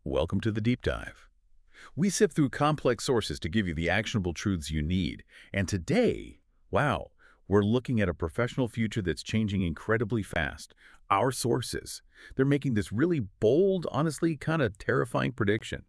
Welcome to the deep dive. We sift through complex sources to give you the actionable truths you need. And today, wow, we're looking at a professional future that's changing incredibly fast. Our sources. They're making this really bold, honestly kind of terrifying prediction.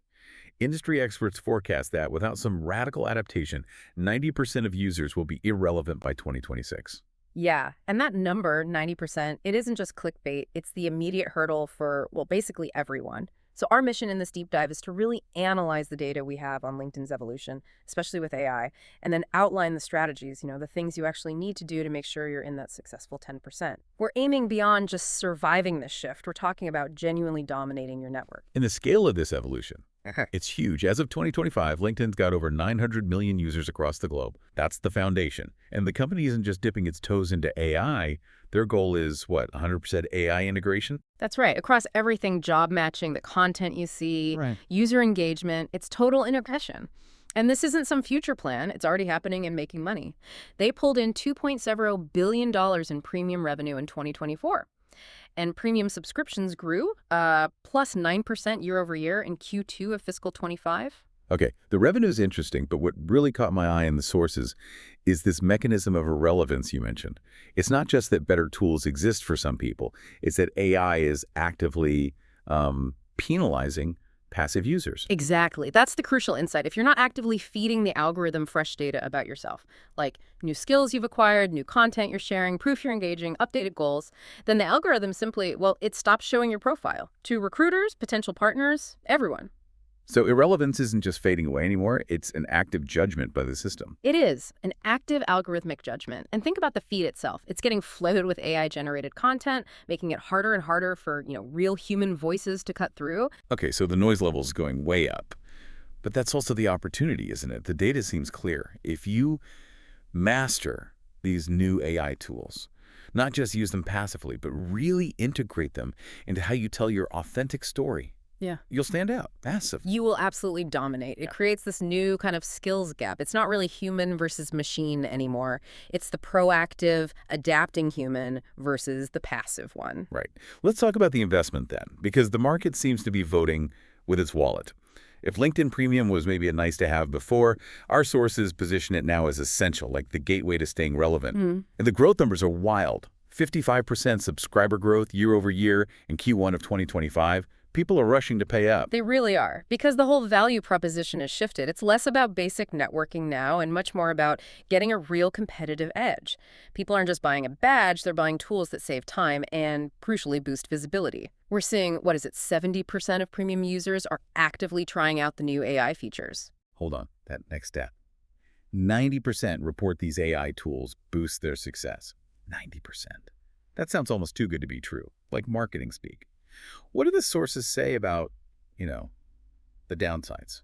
Industry experts forecast that without some radical adaptation, 90% of users will be irrelevant by 2026. Yeah, and that number, 90%, it isn't just clickbait. It's the immediate hurdle for, well, basically everyone. So our mission in this deep dive is to really analyze the data we have on LinkedIn's evolution, especially with AI, and then outline the strategies, the things you actually need to do to make sure you're in that successful 10%. We're aiming beyond just surviving this shift. We're talking about genuinely dominating your network. In the scale of this evolution, it's huge. As of 2025, LinkedIn's got over 900 million users across the globe. That's the foundation. And the company isn't just dipping its toes into AI. Their goal is, what, 100% AI integration? That's right. Across everything, job matching, the content you see, Right. user engagement, it's total integration. And this isn't some future plan. It's already happening and making money. They pulled in $2.0 billion in premium revenue in 2024. And premium subscriptions grew plus 9% year over year in Q2 of fiscal 25. Okay, the revenue is interesting, but what really caught my eye in the sources is this mechanism of irrelevance you mentioned. It's not just that better tools exist for some people, it's that AI is actively penalizing passive users. Exactly. That's the crucial insight. If you're not actively feeding the algorithm fresh data about yourself, like new skills you've acquired, new content you're sharing, proof you're engaging, updated goals, then the algorithm simply, well, it stops showing your profile to recruiters, potential partners, everyone. So irrelevance isn't just fading away anymore, it's an active judgment by the system. It is an active algorithmic judgment. And think about the feed itself. It's getting flooded with AI-generated content, making it harder and harder for, real human voices to cut through. Okay, so the noise level is going way up. But that's also the opportunity, isn't it? The data seems clear. If you master these new AI tools, not just use them passively, but really integrate them into how you tell your authentic story, Yeah. you'll stand out. Massive. You will absolutely dominate. It creates this new kind of skills gap. It's not really human versus machine anymore. It's the proactive, adapting human versus the passive one. Right. Let's talk about the investment then, because the market seems to be voting with its wallet. If LinkedIn Premium was maybe a nice to have before, our sources position it now as essential, like the gateway to staying relevant. And the growth numbers are wild. 55% subscriber growth year over year in Q1 of 2025. People are rushing to pay up. They really are, because the whole value proposition has shifted. It's less about basic networking now and much more about getting a real competitive edge. People aren't just buying a badge, they're buying tools that save time and, crucially, boost visibility. We're seeing, 70% of premium users are actively trying out the new AI features. Hold on, that next stat. 90% report these AI tools boost their success. 90%. That sounds almost too good to be true, like marketing speak. What do the sources say about, the downsides?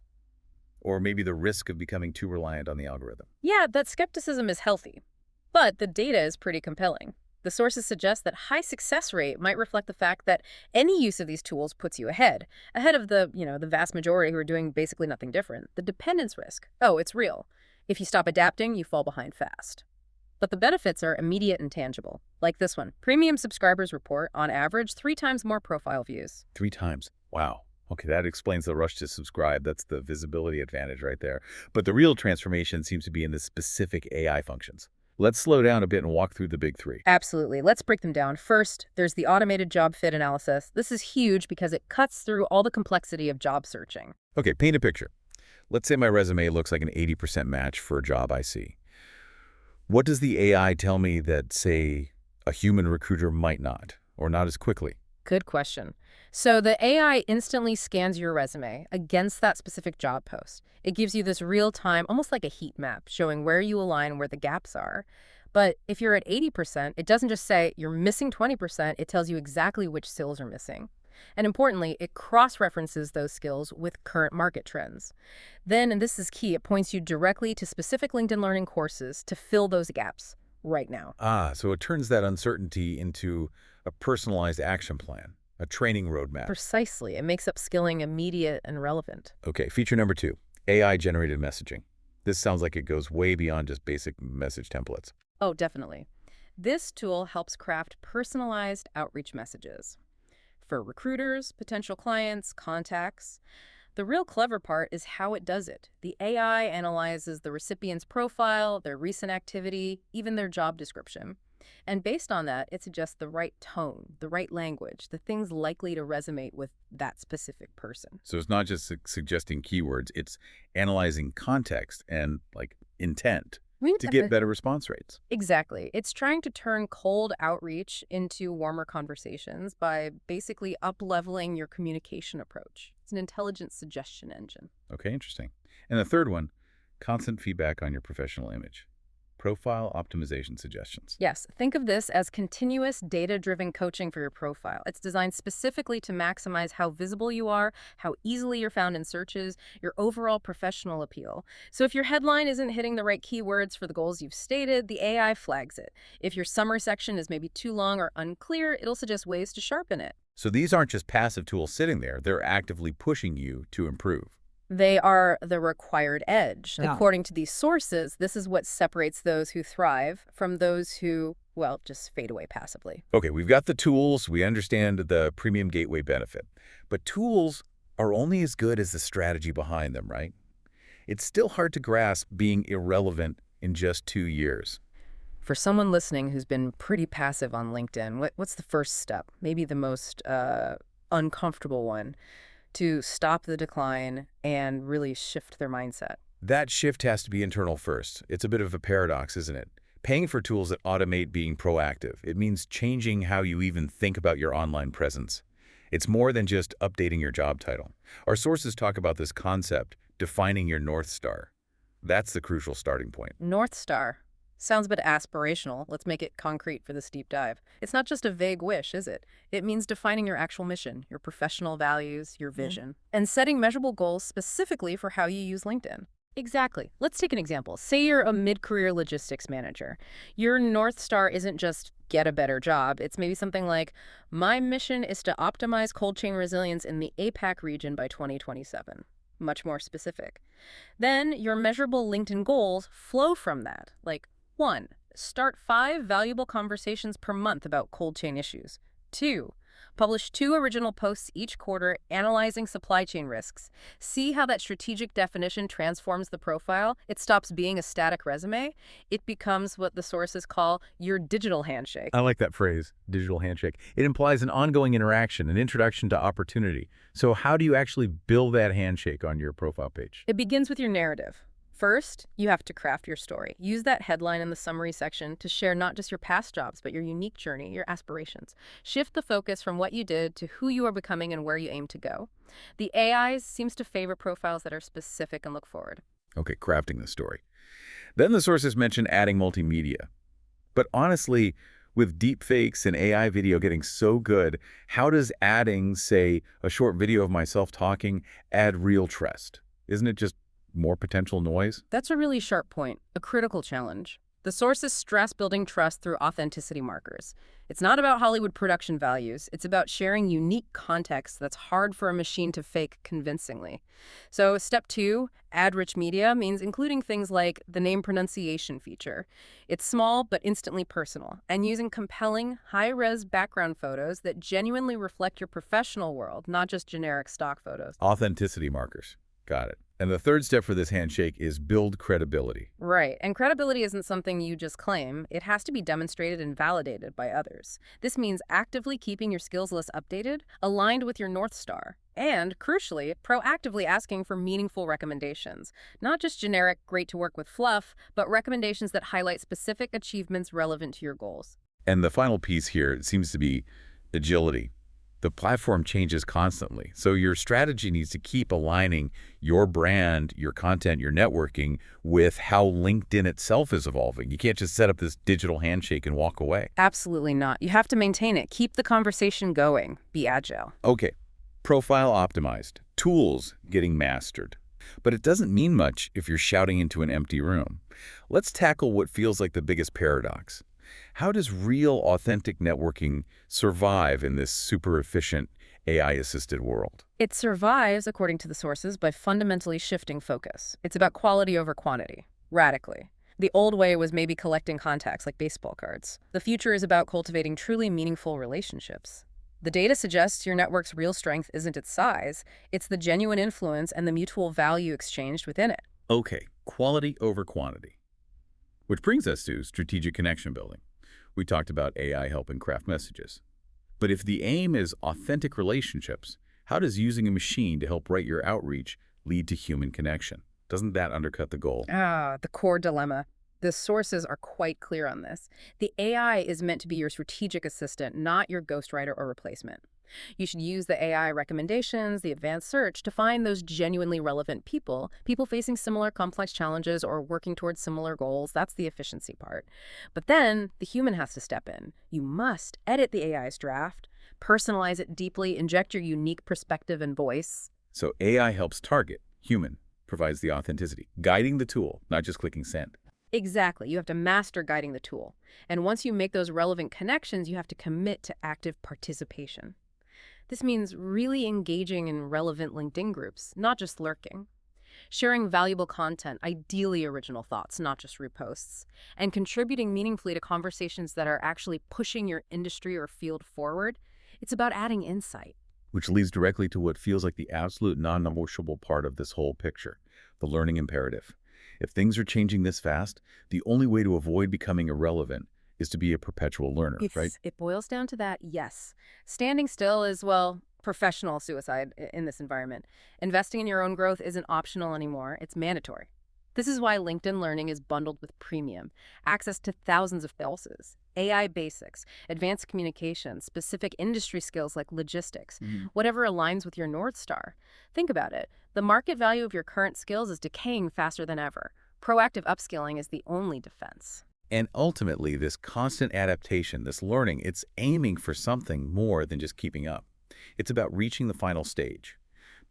Or maybe the risk of becoming too reliant on the algorithm? Yeah, that skepticism is healthy, but the data is pretty compelling. The sources suggest that high success rate might reflect the fact that any use of these tools puts you ahead of the vast majority who are doing basically nothing different. The dependence risk, it's real. If you stop adapting, you fall behind fast. But the benefits are immediate and tangible, like this one. Premium subscribers report, on average, 3 times more profile views. 3 times. Wow. Okay, that explains the rush to subscribe. That's the visibility advantage right there. But the real transformation seems to be in the specific AI functions. Let's slow down a bit and walk through the big 3. Absolutely. Let's break them down. First, there's the automated job fit analysis. This is huge because it cuts through all the complexity of job searching. Okay, paint a picture. Let's say my resume looks like an 80% match for a job I see. What does the AI tell me that, say, a human recruiter might not, or not as quickly? Good question. So the AI instantly scans your resume against that specific job post. It gives you this real-time, almost like a heat map, showing where you align, where the gaps are. But if you're at 80%, it doesn't just say you're missing 20%, it tells you exactly which skills are missing. And importantly, it cross-references those skills with current market trends. Then, and this is key, it points you directly to specific LinkedIn Learning courses to fill those gaps right now. So it turns that uncertainty into a personalized action plan, a training roadmap. Precisely. It makes upskilling immediate and relevant. Okay, feature number 2, AI-generated messaging. This sounds like it goes way beyond just basic message templates. Oh, definitely. This tool helps craft personalized outreach messages. for recruiters, potential clients, contacts. The real clever part is how it does it. The AI analyzes the recipient's profile, their recent activity, even their job description. And based on that, it suggests the right tone, the right language, the things likely to resonate with that specific person. So it's not just suggesting keywords, it's analyzing context and, like, intent to get better response rates. Exactly. It's trying to turn cold outreach into warmer conversations by basically up-leveling your communication approach. It's an intelligent suggestion engine. Okay, interesting. And the third one, constant feedback on your professional image. Profile optimization suggestions. Yes, think of this as continuous data-driven coaching for your profile. It's designed specifically to maximize how visible you are, how easily you're found in searches, your overall professional appeal. So if your headline isn't hitting the right keywords for the goals you've stated, the AI flags it. If your summary section is maybe too long or unclear, it'll suggest ways to sharpen it. So these aren't just passive tools sitting there, they're actively pushing you to improve. They are the required edge. Yeah. According to these sources, this is what separates those who thrive from those who, well, just fade away passively. Okay, we've got the tools, we understand the premium gateway benefit, but tools are only as good as the strategy behind them, right? It's still hard to grasp being irrelevant in just 2 years. For someone listening who's been pretty passive on LinkedIn, what's the first step? Maybe the most uncomfortable one to stop the decline and really shift their mindset. That shift has to be internal first. It's a bit of a paradox, isn't it? Paying for tools that automate being proactive. It means changing how you even think about your online presence. It's more than just updating your job title. Our sources talk about this concept, defining your North Star. That's the crucial starting point. North Star. Sounds a bit aspirational. Let's make it concrete for this deep dive. It's not just a vague wish, is it? It means defining your actual mission, your professional values, your vision, and setting measurable goals specifically for how you use LinkedIn. Exactly. Let's take an example. Say you're a mid-career logistics manager. Your North Star isn't just get a better job. It's maybe something like, my mission is to optimize cold chain resilience in the APAC region by 2027. Much more specific. Then your measurable LinkedIn goals flow from that, like 1. Start 5 valuable conversations per month about cold chain issues. 2. Publish 2 original posts each quarter analyzing supply chain risks. See how that strategic definition transforms the profile? It stops being a static resume. It becomes what the sources call your digital handshake. I like that phrase, digital handshake. It implies an ongoing interaction, an introduction to opportunity. So how do you actually build that handshake on your profile page? It begins with your narrative. First, you have to craft your story. Use that headline in the summary section to share not just your past jobs, but your unique journey, your aspirations. Shift the focus from what you did to who you are becoming and where you aim to go. The AI seems to favor profiles that are specific and look forward. Okay, crafting the story. Then the sources mention adding multimedia. But honestly, with deepfakes and AI video getting so good, how does adding, say, a short video of myself talking add real trust? Isn't it just more potential noise? That's a really sharp point, a critical challenge. The sources stress building trust through authenticity markers. It's not about Hollywood production values. It's about sharing unique context that's hard for a machine to fake convincingly. So step 2, add rich media, means including things like the name pronunciation feature. It's small but instantly personal, and using compelling, high-res background photos that genuinely reflect your professional world, not just generic stock photos. Authenticity markers. Got it. And the third step for this handshake is build credibility. Right, and credibility isn't something you just claim. It has to be demonstrated and validated by others. This means actively keeping your skills list updated, aligned with your North Star, and, crucially, proactively asking for meaningful recommendations. Not just generic, great to work with fluff, but recommendations that highlight specific achievements relevant to your goals. And the final piece here seems to be agility. The platform changes constantly, so your strategy needs to keep aligning your brand, your content, your networking with how LinkedIn itself is evolving. You can't just set up this digital handshake and walk away. Absolutely not. You have to maintain it. Keep the conversation going. Be agile. Okay, profile optimized, tools getting mastered. But it doesn't mean much if you're shouting into an empty room. Let's tackle what feels like the biggest paradox. How does real, authentic networking survive in this super efficient AI-assisted world? It survives, according to the sources, by fundamentally shifting focus. It's about quality over quantity, radically. The old way was maybe collecting contacts like baseball cards. The future is about cultivating truly meaningful relationships. The data suggests your network's real strength isn't its size, it's the genuine influence and the mutual value exchanged within it. Okay, quality over quantity. Which brings us to strategic connection building. We talked about AI helping craft messages. But if the aim is authentic relationships, how does using a machine to help write your outreach lead to human connection? Doesn't that undercut the goal? The core dilemma. The sources are quite clear on this. The AI is meant to be your strategic assistant, not your ghostwriter or replacement. You should use the AI recommendations, the advanced search, to find those genuinely relevant people facing similar complex challenges or working towards similar goals. That's the efficiency part. But then the human has to step in. You must edit the AI's draft, personalize it deeply, inject your unique perspective and voice. So AI helps target, human provides the authenticity, guiding the tool, not just clicking send. Exactly. You have to master guiding the tool. And once you make those relevant connections, you have to commit to active participation. This means really engaging in relevant LinkedIn groups, not just lurking. Sharing valuable content, ideally original thoughts, not just reposts. And contributing meaningfully to conversations that are actually pushing your industry or field forward. It's about adding insight. Which leads directly to what feels like the absolute non-negotiable part of this whole picture, the learning imperative. If things are changing this fast, the only way to avoid becoming irrelevant is to be a perpetual learner, right? It boils down to that, yes. Standing still is, well, professional suicide in this environment. Investing in your own growth isn't optional anymore, it's mandatory. This is why LinkedIn Learning is bundled with premium, access to thousands of courses, AI basics, advanced communication, specific industry skills like logistics, whatever aligns with your North Star. Think about it. The market value of your current skills is decaying faster than ever. Proactive upskilling is the only defense. And ultimately, this constant adaptation, this learning, it's aiming for something more than just keeping up. It's about reaching the final stage,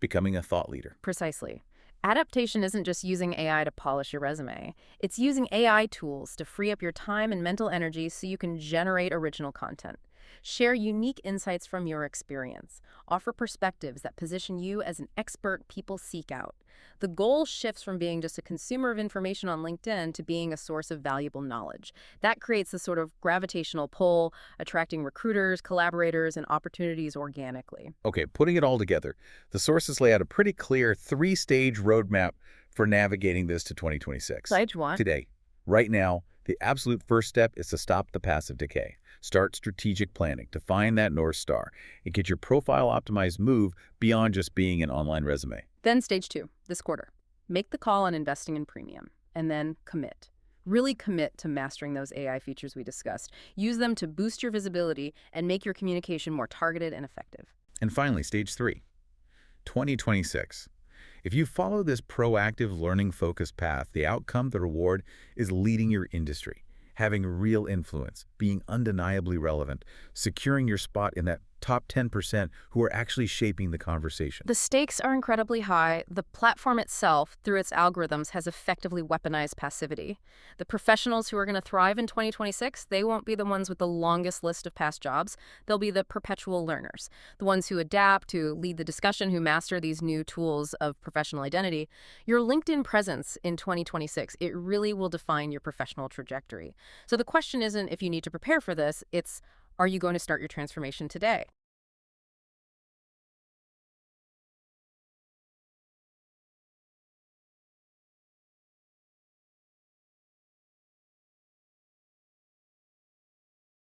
becoming a thought leader. Precisely. Adaptation isn't just using AI to polish your resume. It's using AI tools to free up your time and mental energy so you can generate original content. Share unique insights from your experience. Offer perspectives that position you as an expert people seek out. The goal shifts from being just a consumer of information on LinkedIn to being a source of valuable knowledge. That creates a sort of gravitational pull, attracting recruiters, collaborators, and opportunities organically. Okay, putting it all together, the sources lay out a pretty clear three-stage roadmap for navigating this to 2026. Stage one. Today, right now, the absolute first step is to stop the passive decay. Start strategic planning to find that North Star and get your profile-optimized move beyond just being an online resume. Then stage two, this quarter. Make the call on investing in premium, and then commit. Really commit to mastering those AI features we discussed. Use them to boost your visibility and make your communication more targeted and effective. And finally, stage three, 2026. If you follow this proactive, learning-focused path, the outcome, the reward, is leading your industry, having real influence, being undeniably relevant, securing your spot in that top 10% who are actually shaping the conversation. The stakes are incredibly high. The platform itself, through its algorithms, has effectively weaponized passivity. The professionals who are going to thrive in 2026, they won't be the ones with the longest list of past jobs. They'll be the perpetual learners, the ones who adapt, who lead the discussion, who master these new tools of professional identity. Your LinkedIn presence in 2026, it really will define your professional trajectory. So the question isn't if you need to prepare for this, it's, are you going to start your transformation today?